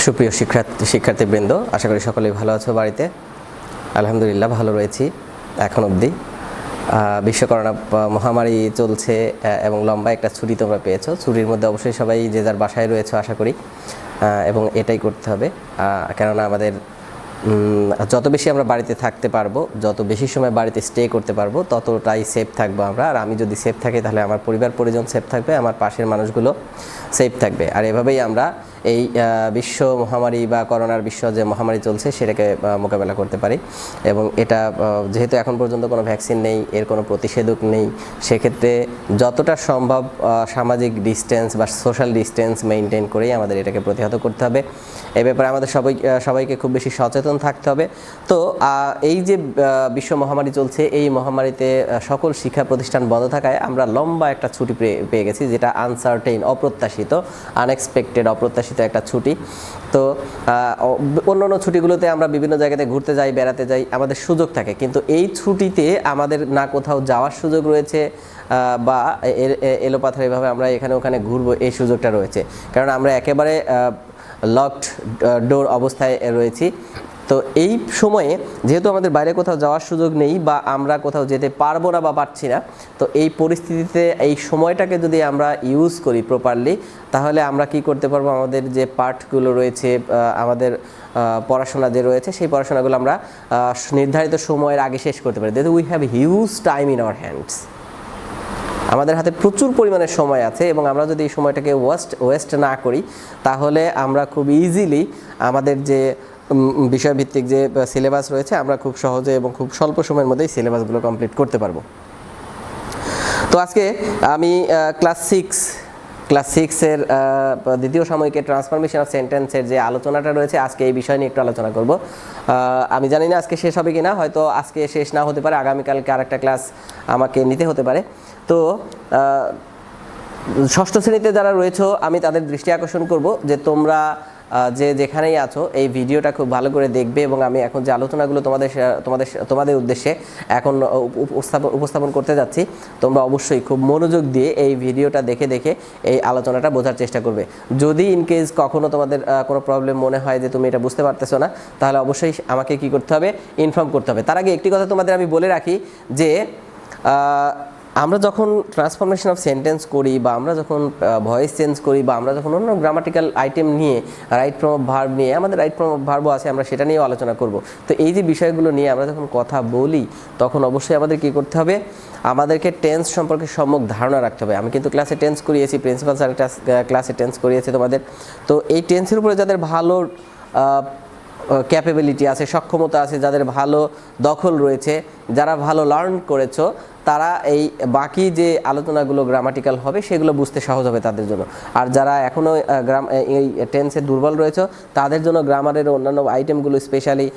সুপ্রিয় শিক্ষার্থীবৃন্দ, আশা করি সকলেই ভালো আছো বাড়িতে। আলহামদুলিল্লাহ ভালো রয়েছি এখন অবধি। বিশ্ব করোনা মহামারী চলছে এবং লম্বা একটা ছুটি তোমরা পেয়েছো। ছুটির মধ্যে অবশ্যই সবাই যে যার বাসায় রয়েছো আশা করি, এবং এটাই করতে হবে। কেননা আমাদের যত বেশি আমরা বাড়িতে থাকতে পারবো, যত বেশি সময় বাড়িতে স্টে করতে পারবো, ততটাই সেফ থাকবো আমরা। আর আমি যদি সেফ থাকি তাহলে আমার পরিবার পরিজন সেফ থাকবে, আমার পাশের মানুষগুলো সেফ থাকবে। আর এভাবেই আমরা এই বিশ্ব মহামারী বা করোনার বিশ্ব যে মহামারী চলছে সেটাকে মোকাবেলা করতে পারি। এবং এটা যেহেতু এখন পর্যন্ত কোনো ভ্যাকসিন নেই, এর কোনো প্রতিষেধক নেই, সেক্ষেত্রে যতটা সম্ভব সামাজিক ডিস্টেন্স বা সোশ্যাল ডিস্টেন্স মেনটেন করেই আমাদের এটাকে প্রতিহত করতে হবে। এ ব্যাপারে আমাদের সবাইকে খুব বেশি সচেতন থাকতে হবে। তো এই যে বিশ্ব মহামারী চলছে, এই মহামারীতে সকল শিক্ষা প্রতিষ্ঠান বন্ধ থাকায় আমরা লম্বা একটা ছুটি পেয়ে গেছি, যেটা আনসার্টেইন, অপ্রত্যাশিত, আনএক্সপেক্টেড, অপ্রত্যাশিত একটা ছুটি। তো অন্যান্য ছুটিগুলোতে আমরা বিভিন্ন জায়গাতে ঘুরতে যাই, বেড়াতে যাই, আমাদের সুযোগ থাকে, কিন্তু এই ছুটিতে আমাদের না কোথাও যাওয়ার সুযোগ রয়েছে বা এলোপাথারিভাবে আমরা এখানে ওখানে ঘুরবো এই সুযোগটা রয়েছে, কারণ আমরা একেবারে লকড ডোর অবস্থায় রয়েছি। তো এই সময়ে যেহেতু আমাদের বাইরে কোথাও যাওয়ার সুযোগ নেই বা আমরা কোথাও যেতে পারবো না বা পারছি না, তো এই পরিস্থিতিতে এই সময়টাকে যদি আমরা ইউজ করি প্রপারলি, তাহলে আমরা কি করতে পারবো, আমাদের যে পাঠগুলো রয়েছে, আমাদের পড়াশোনা যে রয়েছে, সেই পড়াশোনাগুলো আমরা নির্ধারিত সময়ের আগে শেষ করতে পারি। We have huge time in our hands. আমাদের হাতে প্রচুর পরিমাণে সময় আছে, এবং আমরা যদি এই সময়টাকে ওয়েস্ট না করি, তাহলে আমরা খুব ইজিলি আমাদের যে বিষয়ভিত্তিক যে সিলেবাস রয়েছে, আমরা খুব সহজে এবং খুব স্বল্প সময়ের মধ্যেই সিলেবাসগুলো কমপ্লিট করতে পারবো। তো আজকে আমি ক্লাস সিক্সের দ্বিতীয় সাময়িকের ট্রান্সফরমেশন অফ সেন্টেন্সের যে আলোচনাটা রয়েছে, আজকে এই বিষয় নিয়ে একটু আলোচনা করব। আমি জানি না আজকে শেষ হবে কি না, হয়তো আজকে শেষ না হতে পারে, আগামীকালকে আরেকটা ক্লাস আমাকে নিতে হতে পারে। তো ষষ্ঠ শ্রেণীতে যারা রয়েছো, আমি তাদের দৃষ্টি আকর্ষণ করব যে তোমরা যেখানেই আছো এই ভিডিওটা খুব ভালো করে দেখবে, এবং আমি এখন যে আলোচনাগুলো তোমাদের উদ্দেশ্যে এখন উপস্থাপন করতে যাচ্ছি, তোমরা অবশ্যই খুব মনোযোগ দিয়ে এই ভিডিওটা দেখে এই আলোচনাটা বোঝার চেষ্টা করবে। যদি ইনকেস কখনো তোমাদের কোনো প্রবলেম মনে হয় যে তুমি এটা বুঝতে পারতেছো না, তাহলে অবশ্যই আমাকে কি করতে হবে, ইনফর্ম করতে হবে। তার আগে একটি কথা তোমাদের আমি বলে রাখি যে আমরা যখন ট্রান্সফরমেশন অফ সেন্টেন্স করি, বা আমরা যখন ভয়েস চেঞ্জ করি, বা আমরা যখন অন্য গ্রামাটিক্যাল আইটেম নিয়ে, রাইট ফর্ম অফ ভার্ব নিয়ে, আমাদের রাইট ফর্ম অফ ভার্বও আছে, আমরা সেটা নিয়েও আলোচনা করব। তো এই যে বিষয়গুলো নিয়ে আমরা যখন কথা বলি, তখন অবশ্যই আমাদের কী করতে হবে, আমাদেরকে টেন্স সম্পর্কে সম্যক ধারণা রাখতে হবে। আমি কিন্তু ক্লাসে টেন্স করিয়েছি, প্রিন্সিপাল স্যার ক্লাসে টেন্স করিয়েছে তোমাদের। তো এই টেন্সের উপরে যাদের ভালো ক্যাপেবিলিটি আছে, সক্ষমতা আছে, যাদের ভালো দখল রয়েছে, যারা ভালো লার্ন করেছো, তারা এই বাকি যে আলোচনাগুলো গ্রামাটিক্যাল হবে সেগুলো বুঝতে সহজ হবে তাদের জন্য। আর যারা এখনও এই টেন্সে দুর্বল রয়েছে, তাদের জন্য গ্রামারের অন্যান্য আইটেমগুলো, স্পেশালি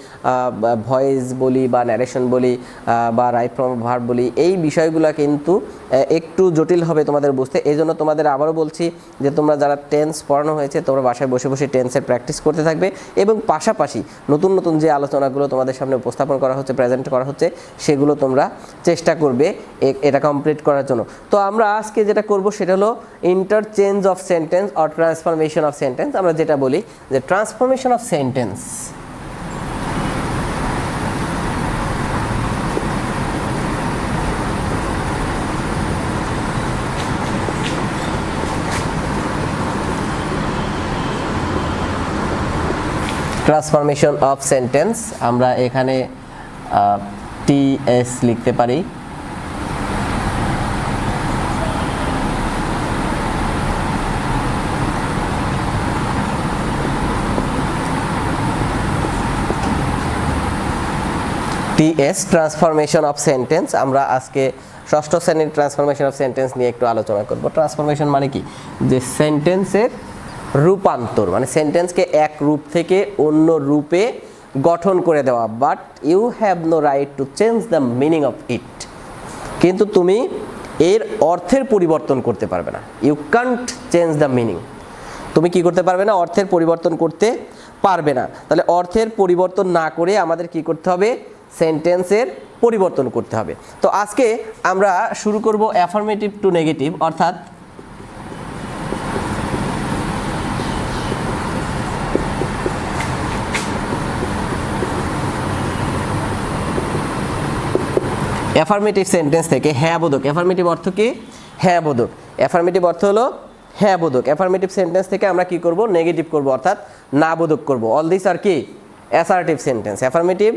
ভয়েস বলি বা ন্যারেশন বলি বা রাইট ফর্ম অফ ভার্ব বলি, এই বিষয়গুলো কিন্তু একটু জটিল হবে তোমাদের বুঝতে। এই জন্য তোমাদের আবারও বলছি যে তোমরা যারা টেন্স পড়ানো হয়েছে, তোমরা বাসায় বসে বসে টেন্সের প্র্যাকটিস করতে থাকবে, এবং পাশাপাশি নতুন নতুন যে আলোচনাগুলো তোমাদের সামনে উপস্থাপন করা হচ্ছে, প্রেজেন্ট করা হচ্ছে, সেগুলো তোমরা চেষ্টা করবে এটা কমপ্লিট করার জন্য। তো আমরা আজকে যেটা করব সেটা হলো interchange of sentence or transformation of sentence. আমরা যেটা বলি যে transformation of sentence. Transformation of sentence আমরা এখানে টিএস লিখতে পারি। TS, transformation of sentence. আমরা আজকে ষষ্ঠ শ্রেণীর ট্রান্সফরমেশন অফ সেন্টেন্স নিয়ে একটু আলোচনা করব। ট্রান্সফরমেশন মানে কি, যে সেন্টেন্সের রূপান্তর, মানে সেন্টেন্সকে এক রূপ থেকে অন্য রূপে গঠন করে দেওয়া। But you have no right to change the meaning of it. কিন্তু তুমি এর অর্থের পরিবর্তন করতে পারবে না। You can't change the meaning. তুমি কি করতে পারবে না, অর্থের পরিবর্তন করতে পারবে না। তাহলে অর্থের পরিবর্তন না করে আমাদের কি করতে হবে, সেন্টেন্সের পরিবর্তন করতে হবে। তো আজকে আমরা শুরু করব অ্যাফার্মেটিভ টু নেগেটিভ, অর্থাৎ অ্যাফার্মেটিভ সেন্টেন্স থেকে হ্যাঁ বোধক, অ্যাফার্মেটিভ অর্থ কি? হ্যাঁ বোধক। অ্যাফার্মেটিভ অর্থ হলো হ্যাঁ বোধক। অ্যাফার্মেটিভ সেন্টেন্স থেকে আমরা কি করব? নেগেটিভ করব, অর্থাৎ না বোধক করব। অল দিস আর কি অ্যাসার্টিভ সেন্টেন্স। অ্যাফার্মেটিভ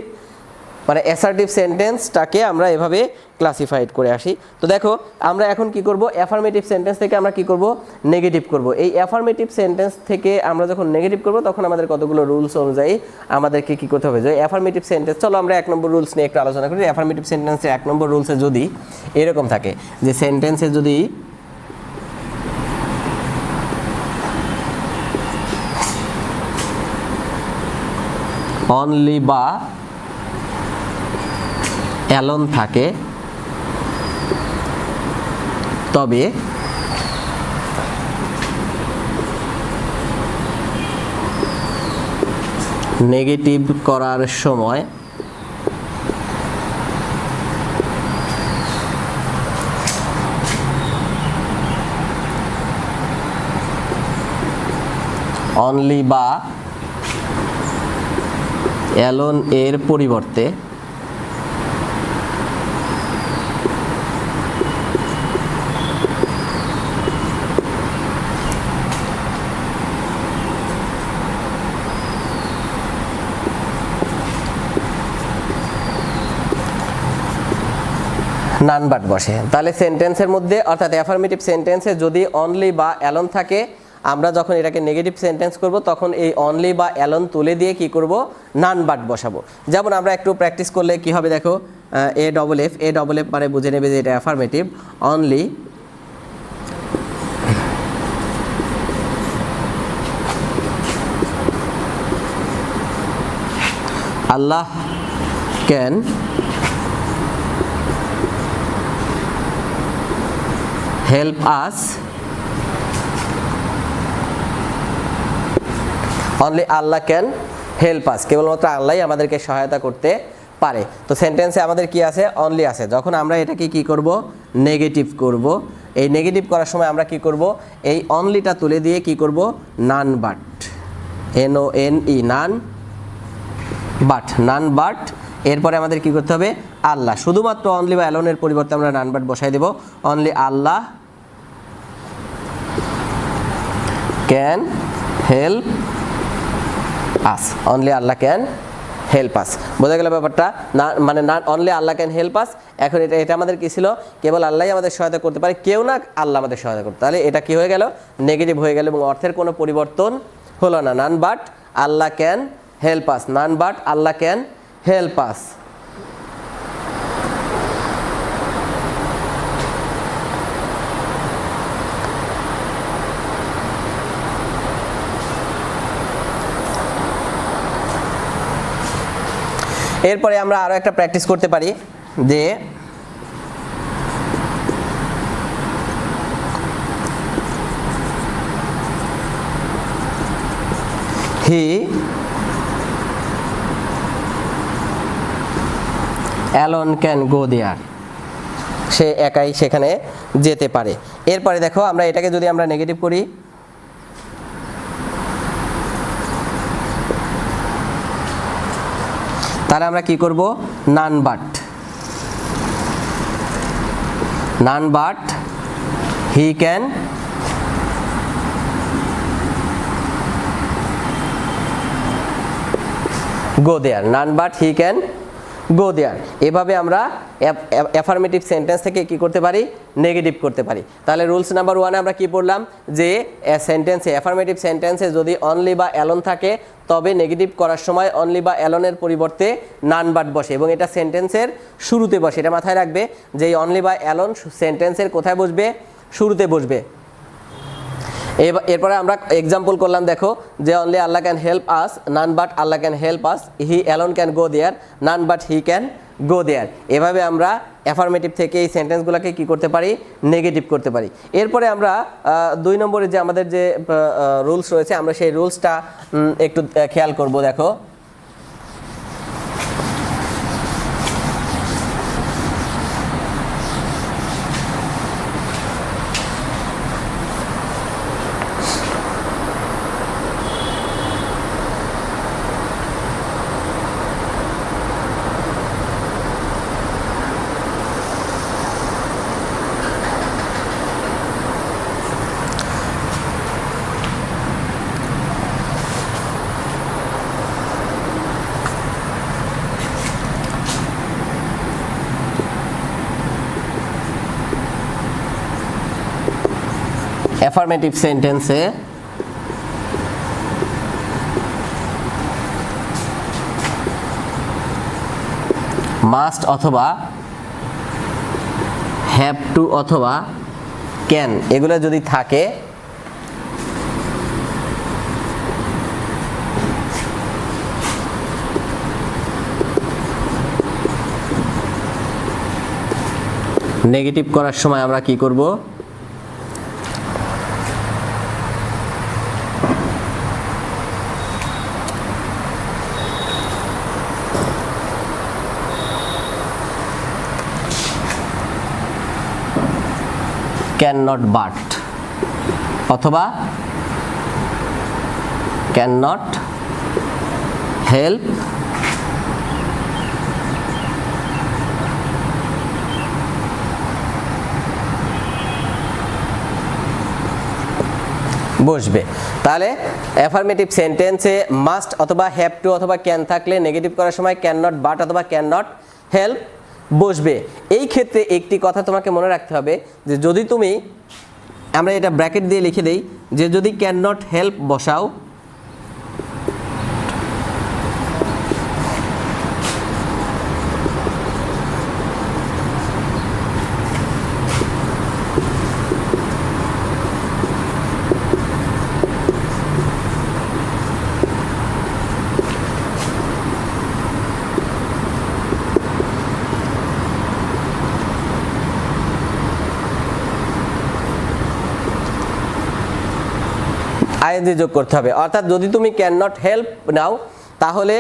মানে অ্যাসার্টিভ সেন্টেন্সটাকে আমরা এভাবে ক্লাসিফাইড করে আসি। তো দেখো আমরা এখন কি করব? অ্যাফার্মেটিভ সেন্টেন্স থেকে আমরা কি করব? নেগেটিভ করব। এই অ্যাফার্মেটিভ সেন্টেন্স থেকে আমরা যখন নেগেটিভ করব তখন আমাদের কতগুলো রুলস অনুযায়ী আমাদেরকে কি করতে হবে? যে অ্যাফার্মেটিভ সেন্টেন্স, চলো আমরা 1 নম্বর রুলস নিয়ে একটু আলোচনা করি। অ্যাফার্মেটিভ সেন্টেন্সের 1 নম্বর রুলসে যদি এরকম থাকে যে সেন্টেন্সে যদি অনলি বা অ্যালোন থাকে তবে নেগেটিভ করার সময় অনলি বা অ্যালোন এর পরিবর্তে নান বাট বসে। তাহলে সেন্টেন্সের মধ্যে অর্থাৎ অ্যাফার্মেটিভ সেন্টেন্সে যদি অনলি বা অ্যালোন থাকে, আমরা যখন এটাকে নেগেটিভ সেন্টেন্স করব তখন এই অনলি বা অ্যালোন তুলে দিয়ে কি করব? নান বাট বসাবো। যেমন আমরা একটু প্র্যাকটিস করলে কি হবে দেখো, এ ডবল এফ মানে বুঝে নেবে যে এটা affirmative. Only Allah can help us, only Allah can help আস, কেবলমাত্র আল্লাহই আমাদেরকে সহায়তা করতে পারে। তো সেন্টেন্সে আমাদের কি আছে? অনলি আছে। যখন আমরা এটাকে কি করব? নেগেটিভ করব। এই নেগেটিভ করার সময় আমরা কি করব? এই অনলিটা তুলে দিয়ে কি করব? None but, NONE, naan but, none but. এরপরে আমাদের কি করতে হবে? আল্লাহ। শুধুমাত্র অনলি বা অ্যালোনের পরিবর্তে আমরা নান বাট বসাই দেব। Only Allah can help us, only Allah can help us. বোঝা গেল ব্যাপারটা? না মানে না, only Allah can help us. এখন এটা আমাদের কি ছিল? কেবল আল্লাহই আমাদের সহায়তা করতে পারে, কেউ না আল্লাহ আমাদের সহায়তা করতে। তাহলে এটা কি হয়ে গেল? নেগেটিভ হয়ে গেল এবং অর্থের কোনো পরিবর্তন হলো না। নান but Allah can help us, none but Allah can help আস। এরপরে আমরা আরো একটা প্র্যাকটিস করতে পারি যে হি অ্যালোন ক্যান গো দেয়ার, সে একাই সেখানে যেতে পারে। এরপরে দেখো আমরা এটাকে যদি আমরা নেগেটিভ করি, তাহলে আমরা কি করব? None but, none but he can go there, none but he can go there. এভাবে আমরা অ্যাফার্মেটিভ সেন্টেন্স থেকে কি করতে পারি? নেগেটিভ করতে পারি। তাহলে রুলস নাম্বার 1 আমরা কি পড়লাম? যে সেন্টেন্সে, অ্যাফার্মেটিভ সেন্টেন্সে যদি অনলি বা অ্যালোন থাকে তবে নেগেটিভ করার সময় অনলি বা অ্যালোনের পরিবর্তে নান বাট বসে এবং এটা সেন্টেন্সের শুরুতে বসে। এটা মাথায় রাখবে যে এই অনলি বা অ্যালোন সেন্টেন্সের কোথায় বসবে? শুরুতে বসবে। এরপরে আমরা এক্সাম্পল করলাম, দেখো যে only Allah can help us, none but Allah can help us, he alone can go there, none but he can go there. এভাবে আমরা অ্যাফার্মেটিভ থেকে এই সেন্টেন্সগুলোকে কি করতে পারি? নেগেটিভ করতে পারি। এরপরে আমরা 2 নম্বরে যে আমাদের যে রুলস রয়েছে আমরা সেই রুলসটা একটু খেয়াল করব। দেখো অ্যাফার্মেটিভ সেন্টেন্সে মাস্ট অথবা হ্যাভ টু অথবা ক্যান এগুলো যদি থাকে নেগেটিভ করার সময় আমরা কি করব? ক্যান নট বাট অথবা ক্যান নট হেল্প বসবে। তাহলে অ্যাফার্মেটিভ সেন্টেন্সে মাস্ট অথবা হ্যাভ টু অথবা ক্যান থাকলে নেগেটিভ করার সময় ক্যান নট বাট অথবা ক্যান নট হেল্প বসবে। এই ক্ষেত্রে একটি কথা তোমাকে মনে রাখতে হবে যে যদি তুমি, আমরা এটা ব্র্যাকেট দিয়ে লিখে দেই, যে যদি ক্যান নট হেল্প বসাও আইএনজি যোগ করতে হবে। অর্থাৎ যদি তুমি ক্যান নট হেল্প নাও তাহলে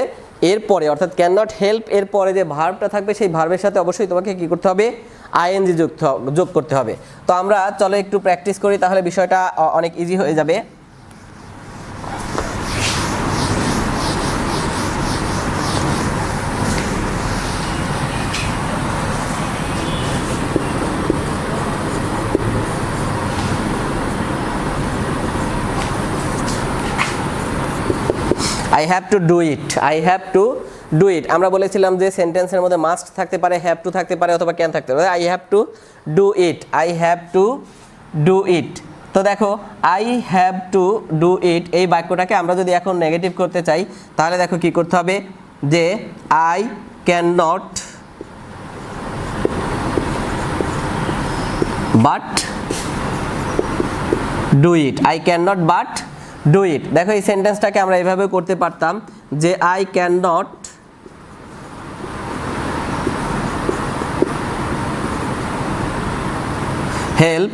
এরপরে অর্থাৎ ক্যান নট হেল্প এর পরে যে ভার্বটা থাকবে সেই ভার্বের সাথে অবশ্যই তোমাকে কি করতে হবে? আইএনজি যোগ করতে হবে। তো আমরা চলো একটু প্র্যাকটিস করি, তাহলে বিষয়টা অনেক ইজি হয়ে যাবে। I have to do it, I have to do ইট। আমরা বলেছিলাম যে সেন্টেন্সের মধ্যে মাস্ট থাকতে পারে, হ্যাভ টু থাকতে পারে অথবা ক্যান থাকতে পারে। I have to do it, I have to do ইট। তো দেখো আই হ্যাভ টু ডু ইট এই বাক্যটাকে আমরা যদি এখন নেগেটিভ করতে চাই তাহলে দেখো কি করতে হবে, যে I can not but do it, I can not but do ইট। দেখো এই সেন্টেন্সটাকে আমরা এইভাবে করতে পারতাম যে I can not help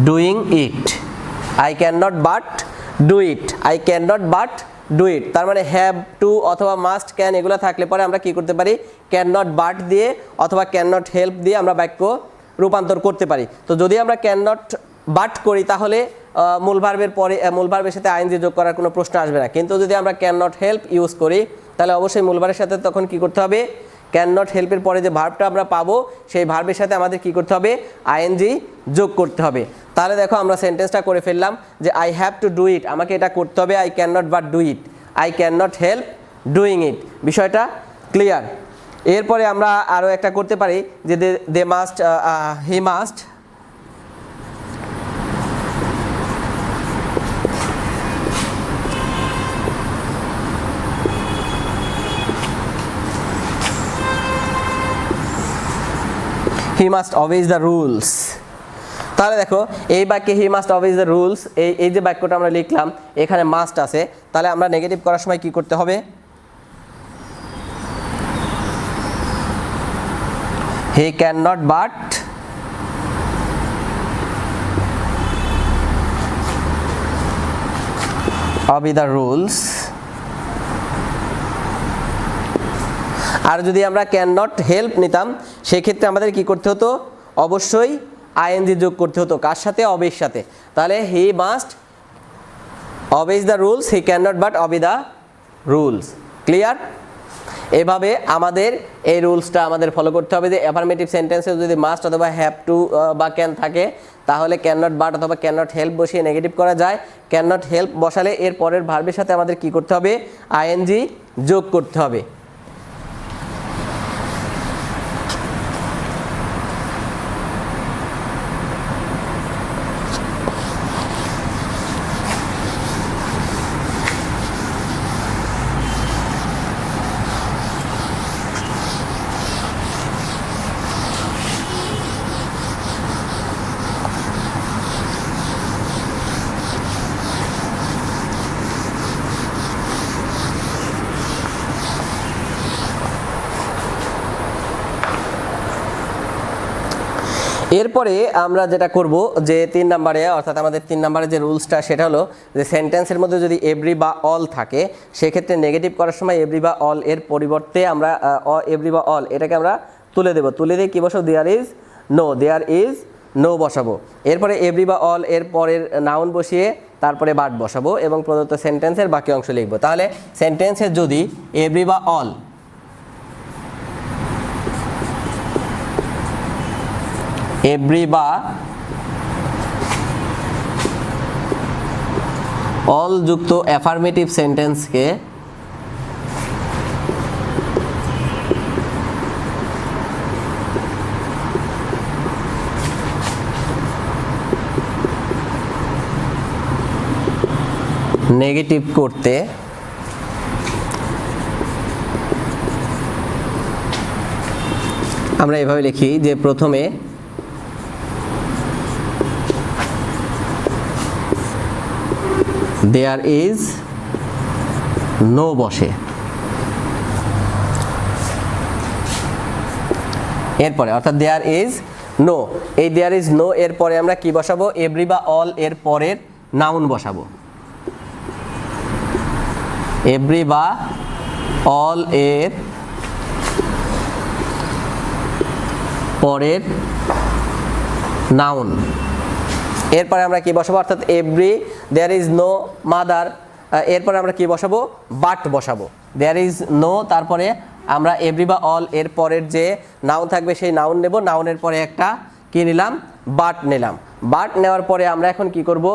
doing it, I can not but do it, I can not but do ইট। তার মানে হ্যাভ টু অথবা মাস্ট ক্যান এগুলো থাকলে পরে আমরা কি করতে পারি? ক্যান নট বাট দিয়ে অথবা ক্যান নট হেল্প দিয়ে আমরা বাক্য রূপান্তর করতে পারি। তো যদি আমরা ক্যান নট বাট করি তাহলে মূল ভার্বের পরে মূল ভার্বের সাথে আইএনজি যোগ করার কোনো প্রশ্ন আসবে না। কিন্তু যদি আমরা ক্যান নট হেল্প ইউজ করি তাহলে অবশ্যই মূল ভার্বের সাথে তখন কি করতে হবে? ক্যান নট হেল্পের পরে যে ভার্বটা আমরা পাবো সেই ভার্বের সাথে আমাদের কি করতে হবে? আইএনজি যোগ করতে হবে। তাহলে দেখো আমরা সেন্টেন্সটা করে ফেললাম যে I have to do it, আমাকে এটা করতে হবে, I can not but do it, I can not help doing it. বিষয়টা ক্লিয়ার? এরপরে আমরা আরও একটা করতে পারি যে they must, he must he must obey the rules. তাহলে দেখো এই বাক্যে he must obey the rules, এই যে বাক্যটা আমরা লিখলাম এখানে মাস্ট আছে, তাহলে আমরা নেগেটিভ করার সময় কি করতে হবে? He can not but obey the rules। আর যদি আমরা ক্যান নট হেল্প নিতাম সেক্ষেত্রে আমাদের কি করতে হতো? অবশ্যই আইএনজি যোগ করতে হতো। কার সাথে? অবের সাথে। তাহলে হি must obey the rules, he can not but অবে the rules. Clear? এভাবে আমাদের এই রুলসটা আমাদের ফলো করতে হবে যে অ্যাফার্মেটিভ সেন্টেন্সে যদি মাস্ট অথবা হ্যাভ টু বা ক্যান থাকে তাহলে ক্যান নট বাট অথবা ক্যান নট হেল্প বসিয়ে নেগেটিভ করা যায়। ক্যান নট হেল্প বসালে এর পরের ভার্বের সাথে আমাদের কি করতে হবে? আইএনজি যোগ করতে হবে। এরপরে আমরা যেটা করব যে 3 নম্বরে, অর্থাৎ আমাদের 3 নম্বরে যে রুলসটা সেটা হলো যে সেন্টেন্সের মধ্যে যদি এভরি বা অল থাকে সেক্ষেত্রে নেগেটিভ করার সময় এভরি বা অল এর পরিবর্তে আমরা এভরি বা অল এটাকে আমরা তুলে দেব, তুলে দিয়ে কী বসাবো, দেয়ার ইজ নো বসাবো। এরপরে এভরি বা অল এর পরের নাউন বসিয়ে তারপরে বাট বসাবো এবং প্রদত্ত সেন্টেন্সের বাকি অংশ লিখবো। তাহলে সেন্টেন্সের যদি এভরি বা অল যুক্ত অ্যাফার্মেটিভ সেন্টেন্সকে নেগেটিভ করতে আমরা এভাবে লিখি যে প্রথমে দেয়ার ইজ নো বসে, এরপরে অর্থাৎ দেয়ার ইজ নো, এই দেয়ার ইজ নো এর পরে আমরা কি বসাবো, এভরি বা অল এর পরের নাউন বসাবো। এভরি বা অল এর পরের নাউন, এরপরে আমরা কি বসাবো, অর্থাৎ every there is no mother, এরপরে আমরা কি বসাবো, বাট বসাবো। দেয়ার ইজ নো, তারপরে আমরা এভরি বা অল এর পরের যে নাউন থাকবে সেই নাউন নেব, নাউনের পরে একটা কি নিলাম, বাট নিলাম। বাট নেওয়ার পরে আমরা এখন কি করব,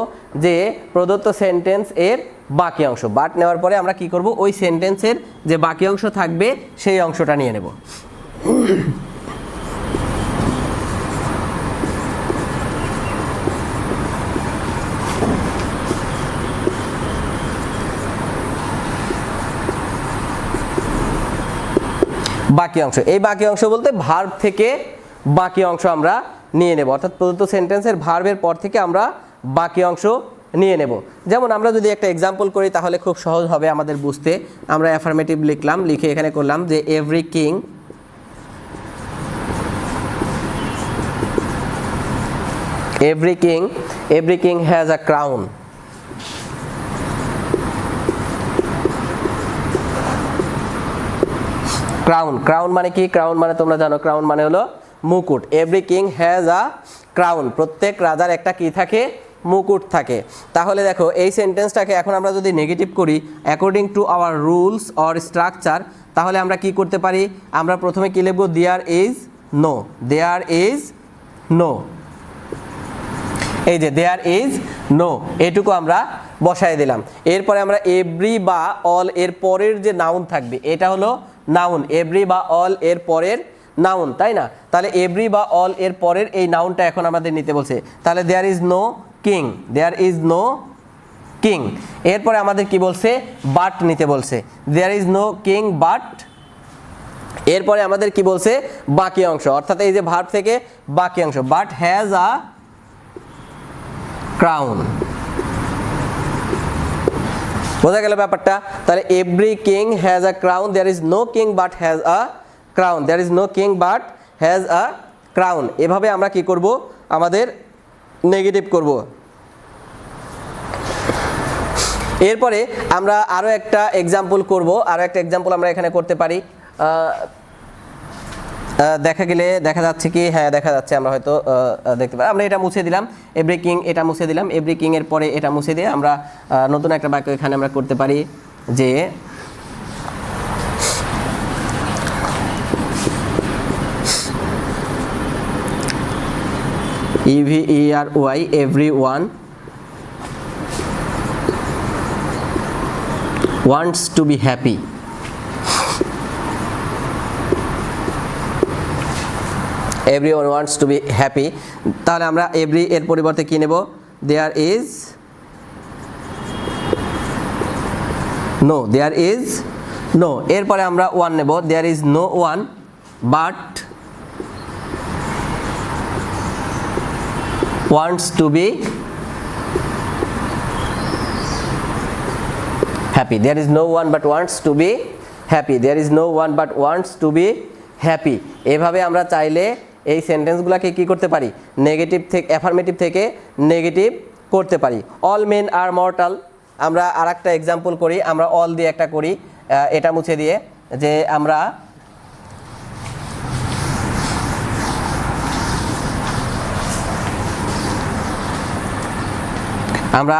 যে প্রদত্ত সেন্টেন্স এর বাকি অংশ, বাট নেওয়ার পরে আমরা কি করব, ওই সেন্টেন্সের যে বাকি অংশ থাকবে সেই অংশটা নিয়ে নেব। বাকি অংশ, এই বাকি অংশ বলতে ভার্ব থেকে বাকি অংশ আমরা নিয়ে নেব, অর্থাৎ প্রদত্ত সেন্টেন্সের ভার্বের পর থেকে আমরা বাকি অংশ নিয়ে নেব। যেমন আমরা যদি একটা এক্সাম্পল করি তাহলে খুব সহজ হবে আমাদের বুঝতে। আমরা অ্যাফার্মেটিভ লিখলাম, লিখে এখানে করলাম যে every king has a crown. Crown মানে কি, ক্রাউন মানে তোমরা জানো, ক্রাউন মানে হলো মুকুট। Every king has a crown, প্রত্যেক রাজার একটা কি থাকে, মুকুট থাকে। তাহলে দেখো এই সেন্টেন্সটাকে এখন আমরা যদি নেগেটিভ করি according to our rules or structure, তাহলে আমরা কি করতে পারি, আমরা প্রথমে কি লিখবো, দেয়ার ইজ নো, এই যে দেয়ার ইজ নো এটুকু আমরা বসায় দিলাম। এরপরে আমরা এভরি বা অল এর পরের যে নাউন থাকবে এটা হলো নাউন, এভরি বা অল এর পরের নাউন, তাই না? তাহলে এভরি বা অল এর পরের এই নাউনটা এখন আমাদের নিতে বলছে। তাহলে দেয়ার ইজ নো কিং, এরপরে আমাদের কি বলছে, বাট নিতে বলছে। There is no king but, এরপরে আমাদের কি বলছে, বাকি অংশ, অর্থাৎ এই যে ভার্ব থেকে বাকি অংশ, বাট হ্যাজ আ ক্রাউন। বোঝা গেল ব্যাপারটা? তাহলে every king has a crown, there is no king but has a crown, এভাবে আমরা কি করব, আমাদের নেগেটিভ করব। এরপরে আমরা আরো একটা এক্সাম্পল করব, আরো একটা এক্সাম্পল আমরা এখানে করতে পারি। দেখা যাচ্ছে কি, হ্যাঁ দেখা যাচ্ছে, আমরা হয়তো দেখতে পাই। আমরা এটা মুছে দিলাম, এভরি কিং, এটা মুছে দিলাম, এভরি কিং এর পরে এটা মুছে দিয়ে আমরা নতুন একটা বাক্য এখানে আমরা করতে পারি যে EVERY everyone wants to be happy. Everyone wants to be happy. তাহলে আমরা এভরি এর পরিবর্তে কি নেব, দেয়ার ইজ নো, এরপরে আমরা ওয়ান নেব, there is no one but wants to be happy. There is no one but wants to be happy. There is no one but wants to be happy. এভাবে আমরা চাইলে এই সেন্টেন্সগুলোকে কি করতে পারি, নেগেটিভ থেকে অ্যাফার্মেটিভ থেকে নেগেটিভ করতে পারি। অল মেন আর মর্টাল, আমরা আর একটা এক্সাম্পল করি, আমরা অল দিয়ে একটা করি, এটা মুছে দিয়ে, যে আমরা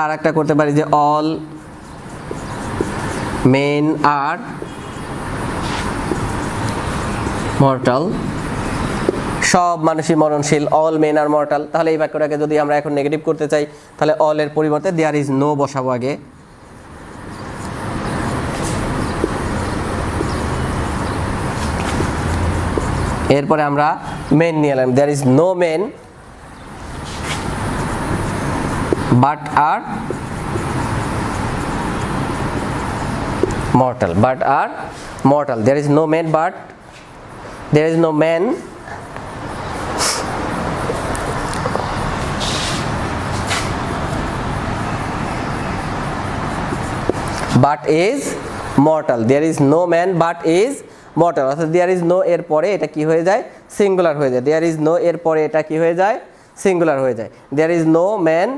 আর একটা করতে পারি যে অল মেন আর মর্টাল, সব মানুষই মরণশীল, অল মেন আর মর্টাল। তাহলে এই বাক্যটাকে যদি আমরা এখন নেগেটিভ করতে চাই, তাহলে অল এর পরিবর্তে দেয়ার ইজ নো বসাবো আগে। এরপরে আমরা মেন নিয়ে এলাম, there is no men but are mortal, but are mortal. There is no man, but there is no man but is mortal. There is no man but is mortal. অর্থাৎ there is no এর পরে এটা কি হয়ে যায়, singular হয়ে যায়। there is no এর পরে এটা কি হয়ে যায়, সিঙ্গুলার হয়ে যায়। there is no man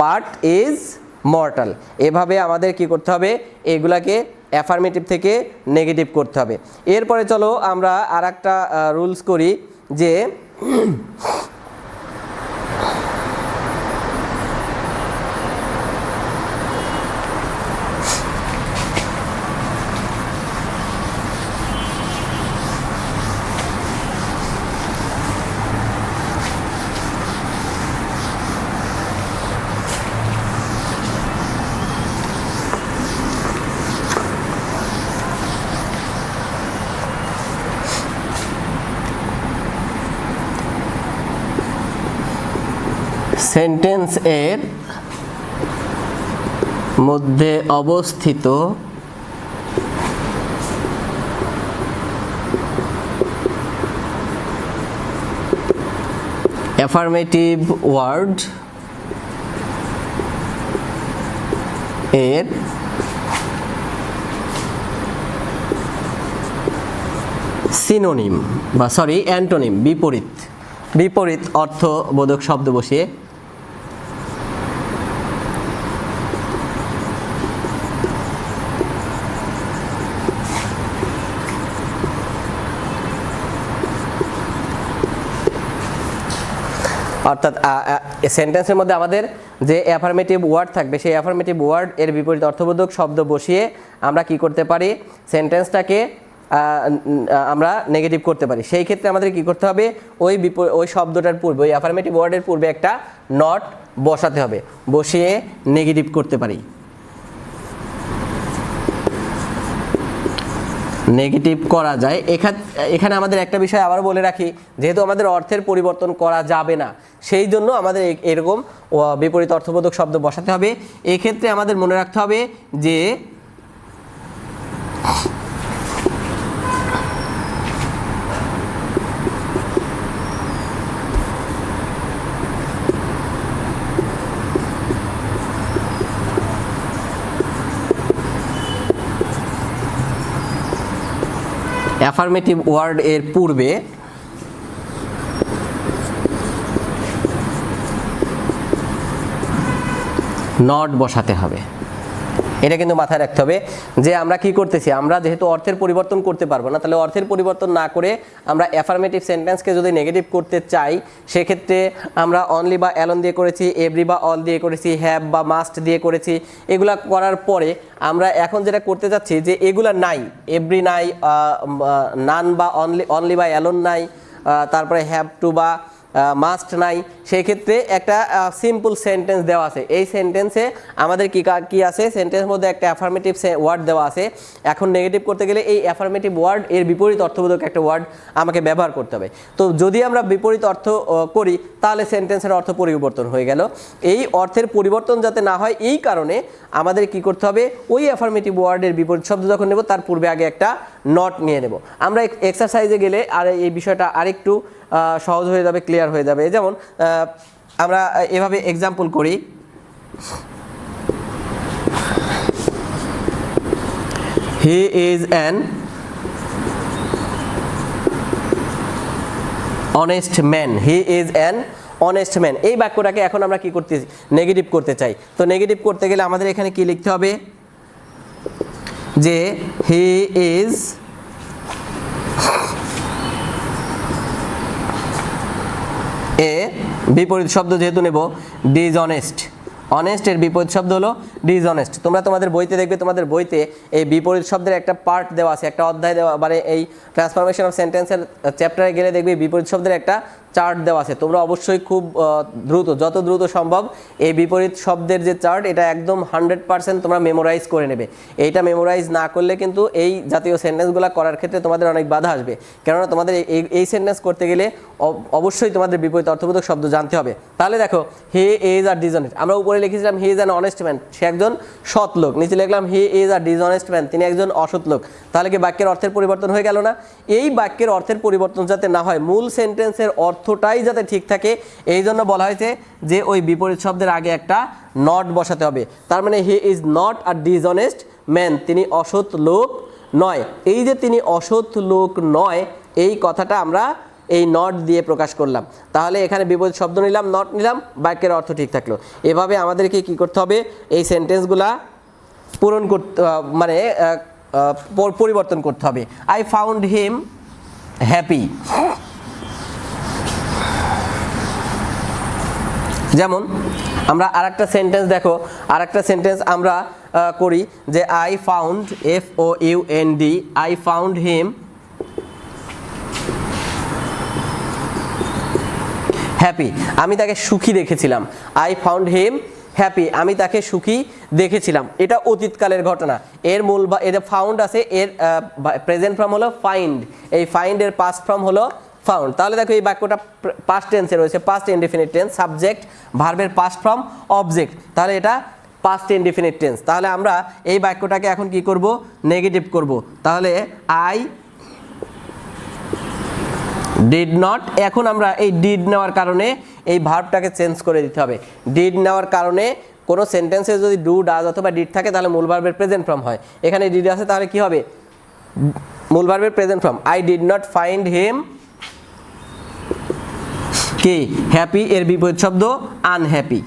but is mortal। এভাবে আমাদের কি করতে হবে, এগুলাকে অ্যাফার্মেটিভ থেকে নেগেটিভ করতে হবে। এরপরে চলো আমরা আর একটা রুলস করি, যে সেন্টেন্স এর মধ্যে অবস্থিত অ্যাফার্মেটিভ ওয়ার্ড এর সিনোনিম বা অ্যান্টোনিম, বিপরীত অর্থবোধক শব্দ বসিয়ে অর্থাৎ সেন্টেন্সের মধ্যে আমাদের যে অ্যাফার্মেটিভ ওয়ার্ড থাকবে, সেই অ্যাফার্মেটিভ ওয়ার্ড এর বিপরীত অর্থবোধক শব্দ বসিয়ে আমরা কি করতে পারি, সেন্টেন্সটাকে আমরা নেগেটিভ করতে পারি। সেই ক্ষেত্রে আমাদের কি করতে হবে, ওই শব্দটার পূর্বে, ওই অ্যাফার্মেটিভ ওয়ার্ডের পূর্বে একটা নট বসাতে হবে, বসিয়ে নেগেটিভ করতে পারি। নেগেটিভ করা যায়। এখানে আমাদের একটা বিষয় আবার বলে রাখি, যেহেতু আমাদের অর্থের পরিবর্তন করা যাবে না, সেই জন্য আমাদের এরকম বিপরীত অর্থবোধক শব্দ বসাতে হবে। এক্ষেত্রে আমাদের মনে রাখতে হবে যে অ্যাফার্মেটিভ ওয়ার্ড এর পূর্বে নট বসাতে হবে। এটা কিন্তু মাথায় রাখতে হবে যে আমরা কি করতেছি, আমরা যেহেতু অর্থের পরিবর্তন করতে পারবো না, তাহলে অর্থের পরিবর্তন না করে আমরা অ্যাফার্মেটিভ সেন্টেন্সকে যদি নেগেটিভ করতে চাই, সেক্ষেত্রে আমরা অনলি বা অ্যালোন দিয়ে করেছি, এভরি বা অল দিয়ে করেছি, হ্যাভ বা মাস্ট দিয়ে করেছি। এগুলা করার পরে আমরা এখন যেটা করতে যাচ্ছি যে এগুলা নাই, এভরি নাই, নান বা অনলি বা অ্যালোন নাই, তারপরে হ্যাভ টু বা মাস্ট নাই। সেই ক্ষেত্রে একটা সিম্পল সেন্টেন্স দেওয়া আছে, এই সেন্টেন্সে আমাদের কি আছে, সেন্টেন্সের মধ্যে একটা অ্যাফার্মেটিভ ওয়ার্ড দেওয়া আছে। এখন নেগেটিভ করতে গেলে এই অ্যাফার্মেটিভ ওয়ার্ড এর বিপরীত অর্থবোধক একটা ওয়ার্ড আমাকে ব্যবহার করতে হবে। তো যদি আমরা বিপরীত অর্থ করি, তাহলে সেন্টেন্সের অর্থ পরিবর্তন হয়ে গেল। এই অর্থের পরিবর্তন যাতে না হয়, এই কারণে আমাদের কি করতে হবে, ওই অ্যাফার্মেটিভ ওয়ার্ডের বিপরীত শব্দ যখন নেব, তার পূর্বে আগে একটা নট নিয়ে নেব। আমরা এক্সারসাইজে গেলে আর এই বিষয়টা আরেকটু সহজ হয়ে যাবে, ক্লিয়ার হয়ে যাবে। যেমন আমরা এভাবে এক্সাম্পল করি, হি is an honest man, he is an honest man. এই বাক্যটাকে এখন আমরা কি করতেছি, নেগেটিভ করতে চাই। তো নেগেটিভ করতে গেলে আমাদের এখানে কি লিখতে হবে, যে হি ইজ এ, বিপরীত শব্দ যেহেতু নেব ডিসঅনেস্ট, অনেস্ট এর বিপরীত শব্দ হলো ডিসঅনেস্ট। তোমরা তোমাদের বইতে দেখবে, তোমাদের বইতে এই বিপরীত শব্দের একটা পার্ট দেওয়া আছে, একটা অধ্যায় দেওয়া, মানে এই ট্রান্সফরমেশন অফ সেন্টেন্সের চ্যাপ্টারে গেলে দেখবে বিপরীত শব্দের একটা চার্ট দেওয়া আছে। তোমরা অবশ্যই খুব দ্রুত, যত দ্রুত সম্ভব এই বিপরীত শব্দের যে চার্ট, এটা একদম 100% তোমরা মেমোরাইজ করে নেবে। এইটা মেমোরাইজ না করলে কিন্তু এই জাতীয় সেন্টেন্সগুলো করার ক্ষেত্রে তোমাদের অনেক বাধা আসবে, কেননা তোমাদের এই সেন্টেন্স করতে গেলে অবশ্যই তোমাদের বিপরীত অর্থবোধক শব্দ জানতে হবে। তাহলে দেখো, হি ইজ আর ডিসঅনেস্ট, আমরা উপরে লিখেছিলাম he is an honest man, সে একজন সৎ লোক। নিচে লিখলাম he is are dishonest man, তিনি একজন অসৎ লোক। তাহলে কি বাক্যের অর্থের পরিবর্তন হয়ে গেল না? এই বাক্যের অর্থের পরিবর্তন যাতে না হয়, মূল সেন্টেন্সের অর্থটাই যাতে ঠিক থাকে, এই জন্য বলা হয়েছে যে ওই বিপরীত শব্দের আগে একটা নট বসাতে হবে। তার মানে he is not a dishonest man, তিনি অসৎ লোক নয়। এই যে তিনি অসৎ লোক নয়, এই কথাটা আমরা এই নট দিয়ে প্রকাশ করলাম। তাহলে এখানে বিপরীত শব্দ নিলাম, নট নিলাম, বাক্যের অর্থ ঠিক থাকলো। এভাবে আমাদেরকে কি করতে হবে, এই সেন্টেন্সগুলা পূরণ করতে, মানে পরিবর্তন করতে হবে। I found him happy. যেমন আমরা আরেকটা সেন্টেন্স দেখো, আরেকটা সেন্টেন্স আমরা করি যে I found, FOUND, I found him happy, আমি তাকে সুখী দেখেছিলাম। আই ফাউন্ড হিম হ্যাপি, আমি তাকে সুখী দেখেছিলাম। এটা অতীতকালের ঘটনা। এর মূল বা এটা ফাউন্ড আছে, এর প্রেজেন্ট ফর্ম হলো ফাইন্ড, এই ফাইন্ডের পাস্ট ফর্ম হলো ফাউন্ড। তাহলে দেখো এই বাক্যটা পাস্ট টেন্সে রয়েছে, পাস্ট ইনডেফিনিট টেন্স, সাবজেক্ট ভার্বের পাস্ট ফর্ম অবজেক্ট, তাহলে এটা পাস্ট ইনডেফিনিট টেন্স। তাহলে আমরা এই বাক্যটাকে এখন কি করব, নেগেটিভ করব। তাহলে আই ডিড নট, এখন আমরা এই ডিড নেওয়ার কারণে এই ভার্বটাকে চেঞ্জ করে দিতে হবে। ডিড নেওয়ার কারণে কোনো সেন্টেন্সে যদি ডু, ডাজ অথবা ডিড থাকে তাহলে মূল ভার্বের প্রেজেন্ট ফর্ম হয়। এখানে ডিড আছে, তাহলে কি হবে, মূল ভার্বের present form. I did not find him কি হ্যাপি, এর বিপরীত শব্দ unhappy.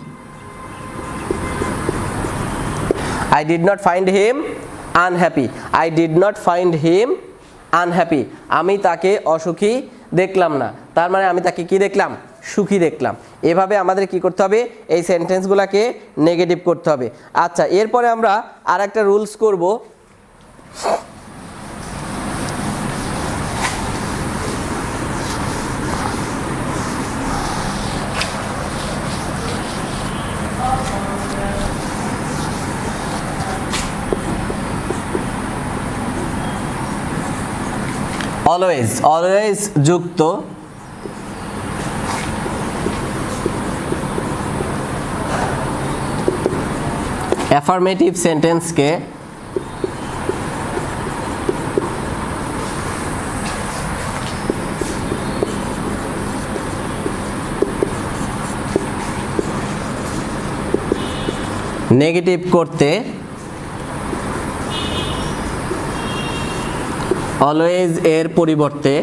I did not find him unhappy, I did not find him unhappy, আমি তাকে অসুখী দেখলাম না। তার মানে আমি তাকে কি দেখলাম, সুখী দেখলাম। এভাবে আমাদের কি করতে হবে, এই সেন্টেন্সগুলোকে নেগেটিভ করতে হবে। আচ্ছা, এরপরে আমরা আর একটা রুলস করব। অলওয়েজ, অলওয়েজ যুক্ত অ্যাফার্মেটিভ সেন্টেন্সকে নেগেটিভ করতে অলওয়েজ এর পরিবর্তে